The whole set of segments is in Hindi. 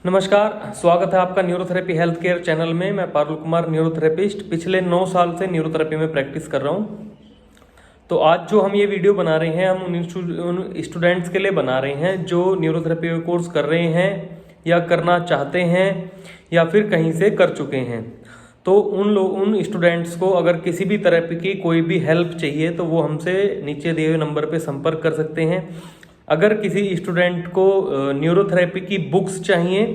नमस्कार, स्वागत है आपका न्यूरोथेरेपी हेल्थ केयर चैनल में। मैं पारुल कुमार, न्यूरोथेरेपिस्ट, पिछले 9 साल से न्यूरोथेरेपी में प्रैक्टिस कर रहा हूँ। तो आज जो हम ये वीडियो बना रहे हैं, हम उन स्टूडेंट्स के लिए बना रहे हैं जो न्यूरोथेरेपी का कोर्स कर रहे हैं या करना चाहते हैं या फिर कहीं से कर चुके हैं। तो उन स्टूडेंट्स को अगर किसी भी तरह की कोई भी हेल्प चाहिए तो वो हमसे नीचे दिए हुए नंबर पे संपर्क कर सकते हैं। अगर किसी स्टूडेंट को न्यूरोथेरेपी की बुक्स चाहिए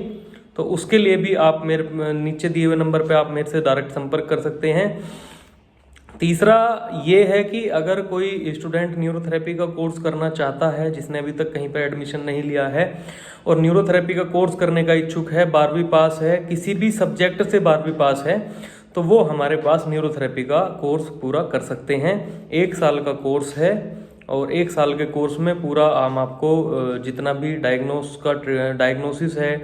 तो उसके लिए भी आप मेरे नीचे दिए हुए नंबर पे आप मेरे से डायरेक्ट संपर्क कर सकते हैं। तीसरा ये है कि अगर कोई स्टूडेंट न्यूरोथेरेपी का कोर्स करना चाहता है, जिसने अभी तक कहीं पर एडमिशन नहीं लिया है और न्यूरोथेरेपी का कोर्स करने का इच्छुक है, 12वीं पास है, किसी भी सब्जेक्ट से 12वीं पास है, तो वो हमारे पास न्यूरोथेरेपी का कोर्स पूरा कर सकते हैं। 1 साल का कोर्स है और 1 साल के कोर्स में पूरा हम आपको जितना भी डायग्नोसिस है,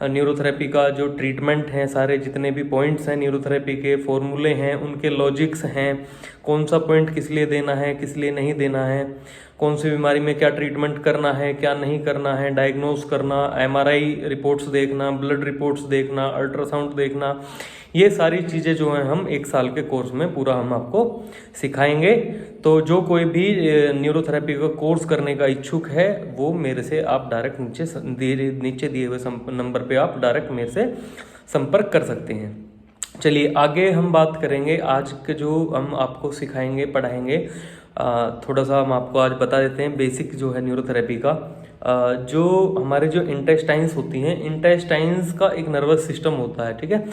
न्यूरोथेरेपी का जो ट्रीटमेंट है, सारे जितने भी पॉइंट्स हैं न्यूरोथेरेपी के, फॉर्मूले हैं, उनके लॉजिक्स हैं, कौन सा पॉइंट किस लिए देना है, किस लिए नहीं देना है, कौन सी बीमारी में क्या ट्रीटमेंट करना है, क्या नहीं करना है, डायग्नोस करना, एमआरआई रिपोर्ट्स देखना, ब्लड रिपोर्ट्स देखना, अल्ट्रासाउंड देखना, ये सारी चीज़ें जो हैं हम 1 साल के कोर्स में पूरा हम आपको सिखाएंगे। तो जो कोई भी न्यूरोथेरेपी का कोर्स करने का इच्छुक है वो मेरे से आप डायरेक्ट नीचे दिए हुए नंबर पे आप डायरेक्ट मेरे से संपर्क कर सकते हैं। चलिए आगे हम बात करेंगे। आज के जो हम आपको सिखाएंगे, पढ़ाएंगे, थोड़ा सा हम आपको आज बता देते हैं बेसिक जो है न्यूरोथेरेपी का। जो हमारे जो इंटेस्टाइन्स होती हैं, इंटेस्टाइन्स का एक नर्वस सिस्टम होता है, ठीक है।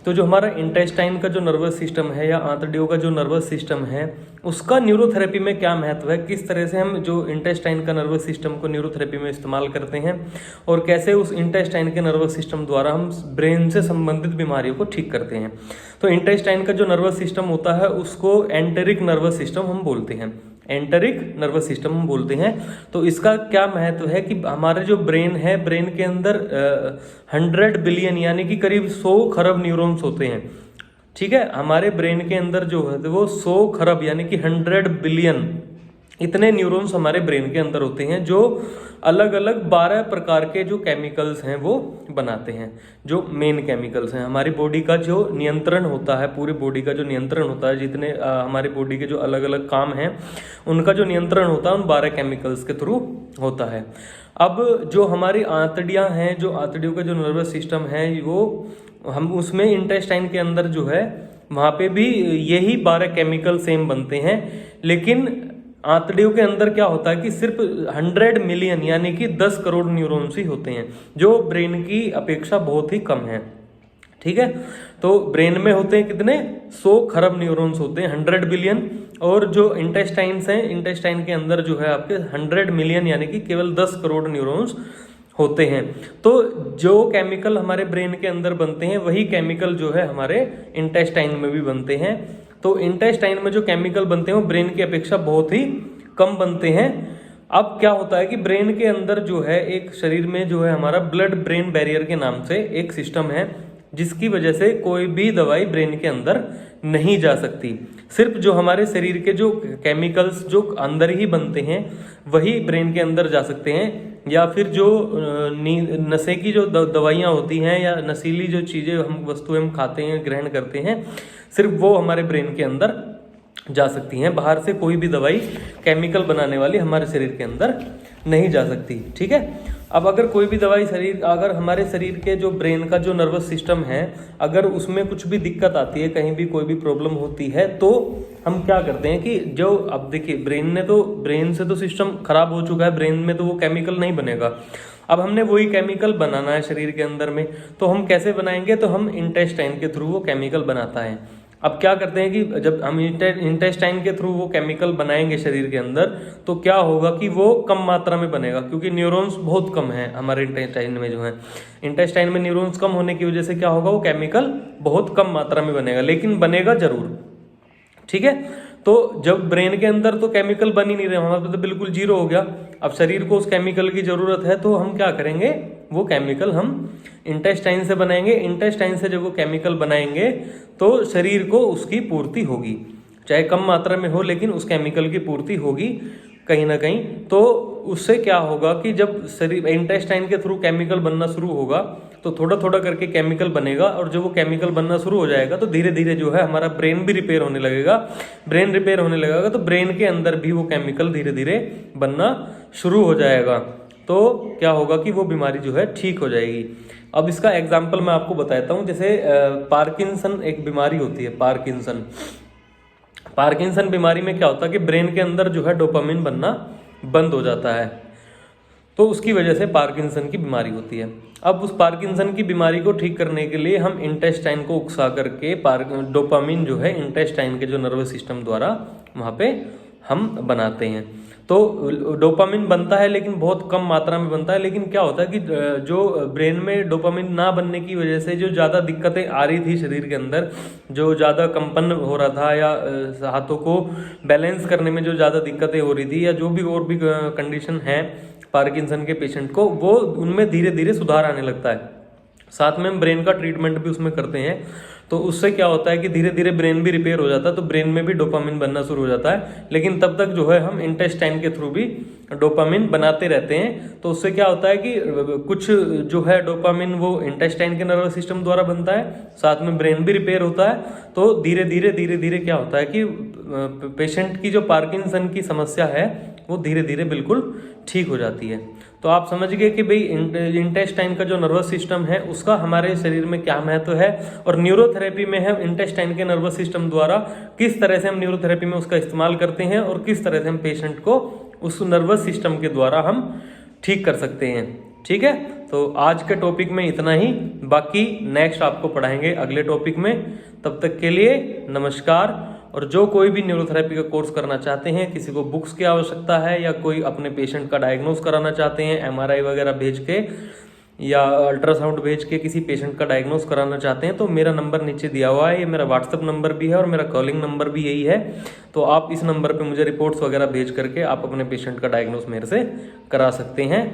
तो जो हमारा इंटेस्टाइन का जो नर्वस सिस्टम है या आंतड़ियों का जो नर्वस सिस्टम है, उसका न्यूरोथेरेपी में क्या महत्व है, किस तरह से हम जो इंटेस्टाइन का नर्वस सिस्टम को न्यूरोथेरेपी में इस्तेमाल करते हैं और कैसे उस इंटेस्टाइन के नर्वस सिस्टम द्वारा हम ब्रेन से संबंधित बीमारियों को ठीक करते हैं। तो इंटेस्टाइन का जो नर्वस सिस्टम होता है उसको एंटेरिक नर्वस सिस्टम हम बोलते हैं, एंटेरिक नर्वस सिस्टम हम बोलते हैं। तो इसका क्या महत्व है कि हमारे जो ब्रेन है, ब्रेन के अंदर 100 बिलियन यानी कि करीब 100 खरब न्यूरॉन्स होते हैं, ठीक है। हमारे ब्रेन के अंदर जो है वो 100 खरब यानी कि 100 बिलियन इतने न्यूरॉन्स हमारे ब्रेन के अंदर होते हैं जो अलग अलग 12 प्रकार के जो केमिकल्स हैं वो बनाते हैं। जो मेन केमिकल्स हैं, हमारी बॉडी का जो नियंत्रण होता है, पूरी बॉडी का जो नियंत्रण होता है, जितने हमारी बॉडी के जो अलग अलग काम हैं उनका जो नियंत्रण होता है उन 12 केमिकल्स के थ्रू होता है। अब जो हमारी आंतड़ियाँ हैं, जो आंतड़ियों का जो नर्वस सिस्टम है, वो हम उसमें इंटेस्टाइन के अंदर जो है वहाँ पे भी यही 12 केमिकल सेम बनते हैं। लेकिन आंतड़ियों के अंदर क्या होता है कि सिर्फ 100 मिलियन यानी कि 10 करोड़ न्यूरॉन्स ही होते हैं, जो ब्रेन की अपेक्षा बहुत ही कम है, ठीक है। तो ब्रेन में होते हैं कितने, 100 खरब न्यूरॉन्स होते हैं, 100 बिलियन। और जो इंटेस्टाइन्स हैं, इंटेस्टाइन के अंदर जो है आपके 100 मिलियन यानी कि केवल 10 करोड़ न्यूरॉन्स होते हैं। तो जो केमिकल हमारे ब्रेन के अंदर बनते हैं वही केमिकल जो है हमारे इंटेस्टाइन में भी बनते हैं। तो इंटेस्टाइन में जो केमिकल बनते हैं वो ब्रेन की अपेक्षा बहुत ही कम बनते हैं। अब क्या होता है कि ब्रेन के अंदर जो है एक शरीर में जो है हमारा ब्लड ब्रेन बैरियर के नाम से एक सिस्टम है, जिसकी वजह से कोई भी दवाई ब्रेन के अंदर नहीं जा सकती। सिर्फ जो हमारे शरीर के जो केमिकल्स जो अंदर ही बनते हैं वही ब्रेन के अंदर जा सकते हैं, या फिर जो नशे की जो दवाइयाँ होती हैं या नशीली जो चीज़ें हम वस्तुएं हम खाते हैं, ग्रहण करते हैं, सिर्फ वो हमारे ब्रेन के अंदर जा सकती हैं। बाहर से कोई भी दवाई केमिकल बनाने वाली हमारे शरीर के अंदर नहीं जा सकती, ठीक है। अब अगर कोई भी दवाई अगर हमारे शरीर के जो ब्रेन का जो नर्वस सिस्टम है, अगर उसमें कुछ भी दिक्कत आती है, कहीं भी कोई भी प्रॉब्लम होती है, तो हम क्या करते हैं कि जो अब देखिए ब्रेन से तो सिस्टम खराब हो चुका है, ब्रेन में तो वो केमिकल नहीं बनेगा। अब हमने वही केमिकल बनाना है शरीर के अंदर में, तो हम कैसे बनाएंगे, तो हम इंटेस्टाइन के थ्रू वो केमिकल बनाता है। अब क्या करते हैं कि जब हम इंटेस्टाइन के थ्रू वो केमिकल बनाएंगे शरीर के अंदर, तो क्या होगा कि वो कम मात्रा में बनेगा, क्योंकि न्यूरॉन्स बहुत कम है हमारे इंटेस्टाइन में जो है। इंटेस्टाइन में न्यूरॉन्स कम होने की वजह से क्या होगा, वो केमिकल बहुत कम मात्रा में बनेगा, लेकिन बनेगा जरूर, ठीक है। तो जब ब्रेन के अंदर तो केमिकल बन ही नहीं रहे, वहां पर तो बिल्कुल जीरो हो गया। अब शरीर को उस केमिकल की जरूरत है, तो हम क्या करेंगे, वो केमिकल हम इंटेस्टाइन से बनाएंगे। इंटेस्टाइन से जब वो केमिकल बनाएंगे तो शरीर को उसकी पूर्ति होगी, चाहे कम मात्रा में हो, लेकिन उस केमिकल की पूर्ति होगी कहीं ना कहीं। तो उससे क्या होगा कि जब शरीर इंटेस्टाइन के थ्रू केमिकल बनना शुरू होगा तो थोड़ा थोड़ा करके केमिकल बनेगा, और जब वो केमिकल बनना शुरू हो जाएगा तो धीरे धीरे जो है हमारा ब्रेन भी रिपेयर होने लगेगा। ब्रेन रिपेयर होने लगेगा तो ब्रेन के अंदर भी वो केमिकल धीरे धीरे बनना शुरू हो जाएगा। तो क्या होगा कि वो बीमारी जो है ठीक हो जाएगी। अब इसका एग्जाम्पल मैं आपको बताता हूँ। जैसे पार्किंसन एक बीमारी होती है, पार्किंसन बीमारी में क्या होता है कि ब्रेन के अंदर जो है डोपामिन बनना बंद हो जाता है, तो उसकी वजह से पार्किंसन की बीमारी होती है। अब उस पार्किंसन की बीमारी को ठीक करने के लिए हम इंटेस्टाइन को उकसा करके डोपामिन जो है इंटेस्टाइन के जो नर्वस सिस्टम द्वारा वहाँ पे हम बनाते हैं। तो डोपामिन बनता है लेकिन बहुत कम मात्रा में बनता है। लेकिन क्या होता है कि जो ब्रेन में डोपामिन ना बनने की वजह से जो ज़्यादा दिक्कतें आ रही थी शरीर के अंदर, जो ज़्यादा कंपन हो रहा था या हाथों को बैलेंस करने में जो ज़्यादा दिक्कतें हो रही थी, या जो भी और भी कंडीशन है पार्किंसन के पेशेंट को, वो उनमें धीरे धीरे सुधार आने लगता है। साथ में हम ब्रेन का ट्रीटमेंट भी उसमें करते हैं। तो उससे क्या होता है कि धीरे धीरे ब्रेन भी रिपेयर हो जाता है, तो ब्रेन में भी डोपामिन बनना शुरू हो जाता है। लेकिन तब तक जो है हम इंटेस्टाइन के थ्रू भी डोपामिन बनाते रहते हैं। तो उससे क्या होता है कि कुछ जो है डोपामिन वो इंटेस्टाइन के नर्वस सिस्टम द्वारा बनता है, साथ में ब्रेन भी रिपेयर होता है। तो धीरे धीरे क्या होता है कि पेशेंट की जो पार्किंसन की समस्या है वो धीरे धीरे बिल्कुल ठीक हो जाती है। तो आप समझ गए कि भाई इंटेस्टाइन का जो नर्वस सिस्टम है उसका हमारे शरीर में क्या महत्व है, और न्यूरोथेरेपी में हम इंटेस्टाइन के नर्वस सिस्टम द्वारा किस तरह से हम न्यूरोथेरेपी में उसका इस्तेमाल करते हैं, और किस तरह से हम पेशेंट को उस नर्वस सिस्टम के द्वारा हम ठीक कर सकते हैं। ठीक है, तो आज के टॉपिक में इतना ही, बाकी नेक्स्ट आपको पढ़ाएंगे अगले टॉपिक में। तब तक के लिए नमस्कार। और जो कोई भी न्यूरोथेरेपी का कोर्स करना चाहते हैं, किसी को बुक्स की आवश्यकता है या कोई अपने पेशेंट का डायग्नोस कराना चाहते हैं, MRI वगैरह भेज के या अल्ट्रासाउंड भेज के किसी पेशेंट का डायग्नोस कराना चाहते हैं, तो मेरा नंबर नीचे दिया हुआ है। ये मेरा व्हाट्सअप नंबर भी है और मेरा कॉलिंग नंबर भी यही है। तो आप इस नंबर पे मुझे रिपोर्ट्स वगैरह भेज करके आप अपने पेशेंट का डायग्नोस मेरे से करा सकते हैं।